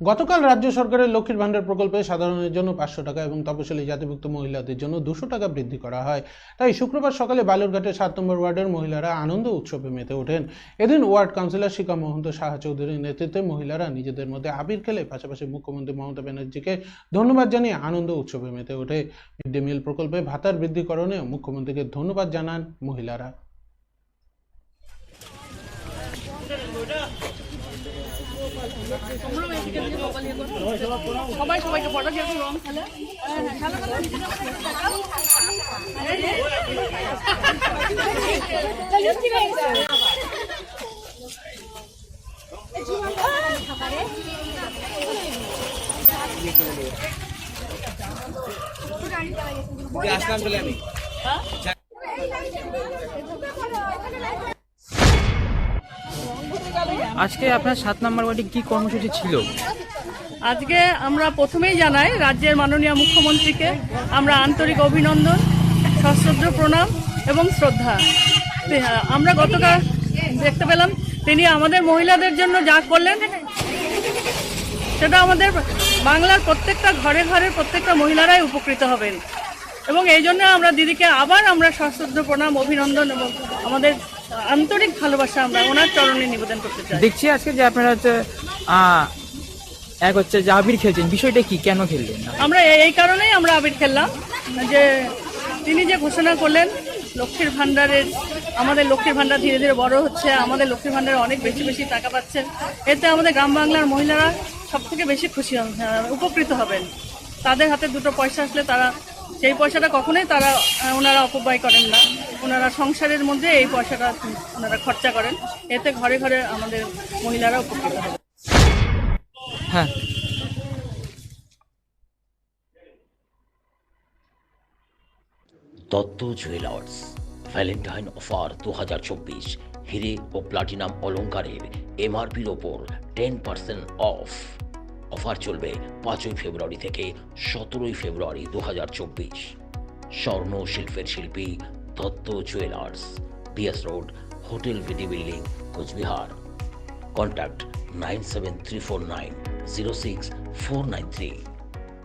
গতকাল রাজ্য সরকারের লক্ষ্মীর ভাণ্ডার প্রকল্পে সাধারণের জন্য 500 টাকা এবং তপশিলি জাতিভুক্ত মহিলাদের জন্য 200 টাকা বৃদ্ধি করা হয়। তাই শুক্রবার সকালে বালুরঘাটের 7 নম্বর ওয়ার্ডের মহিলারা আনন্দ উৎসবে মেতে ওঠেন। এদিন ওয়ার্ড কাউন্সিলর শিখা মহন্ত সাহা চৌধুরীর নেতৃত্বে মহিলারা নিজেদের মধ্যে আবির খেলে পাশাপাশি মুখ্যমন্ত্রী মমতা ব্যানার্জিকে ধন্যবাদ জানিয়ে আনন্দ উৎসবে মেতে ওঠে। মিড ডে মিল প্রকল্পে ভাতার বৃদ্ধিকরণে মুখ্যমন্ত্রীকে ধন্যবাদ জানান মহিলারা। সবাই সবাইকে ফটো দিয়ে রং খেলে আসলাম চলে আমি আজকে আপনার 7 নম্বর ওয়ার্ডে কি কর্মসূচি ছিল? আজকে আমরা প্রথমেই জানাই রাজ্যের মাননীয় মুখ্যমন্ত্রীকে আমরা আন্তরিক অভিনন্দন, সশ্রদ্ধ প্রণাম এবং শ্রদ্ধা। আমরা গতকাল দেখতে পেলাম তিনি আমাদের মহিলাদের জন্য যা করলেন সেটা আমাদের বাংলার প্রত্যেকটা ঘরে ঘরে প্রত্যেকটা মহিলারাই উপকৃত হবেন এবং এই জন্য আমরা দিদিকে আবার আমরা সশ্রদ্ধ প্রণাম, অভিনন্দন এবং আমাদের আন্তরিক ভালোবাসা আমরা ওনার চরণে নিবেদন করতে চাই। দেখছি আজকে যে আপনারা হচ্ছে যে আবির খেলছেন, বিষয়টা কি, কেন খেললেন? আমরা এই কারণেই আমরা আবির খেললাম যে তিনি যে ঘোষণা করলেন লক্ষ্মীর ভাণ্ডারের, আমাদের লক্ষ্মীর ভাণ্ডার ধীরে ধীরে বড় হচ্ছে, আমাদের লক্ষ্মীর ভাণ্ডারে অনেক বেশি বেশি টাকা পাচ্ছেন, এতে আমাদের গ্রাম বাংলার মহিলারা সব থেকে বেশি খুশি উপকৃত হবেন। তাদের হাতে দুটো পয়সা আসলে তারা সেই পয়সাটা কখনোই ওনারা অপব্যয় করেন না, ওনারা সংসারের মধ্যে এই পয়সাটা ওনারা খরচা করেন, এতে ঘরে ঘরে আমাদের মহিলারা উপকৃত হবে। হ্যাঁ, দত্ত জুয়েলার্স ভ্যালেন্টাইন অফার 2024 হিরে ও প্লাটিনাম অলংকারের এমআরপির ওপর 10% অফ। অফার চলবে 5 ফেব্রুয়ারি থেকে 17 ফেব্রুয়ারি 2024। স্বর্ণ শিল্পের শিল্পী Dutta jewellers, BS road, hotel VD building, Cooch Behar. Contact 97349 06493।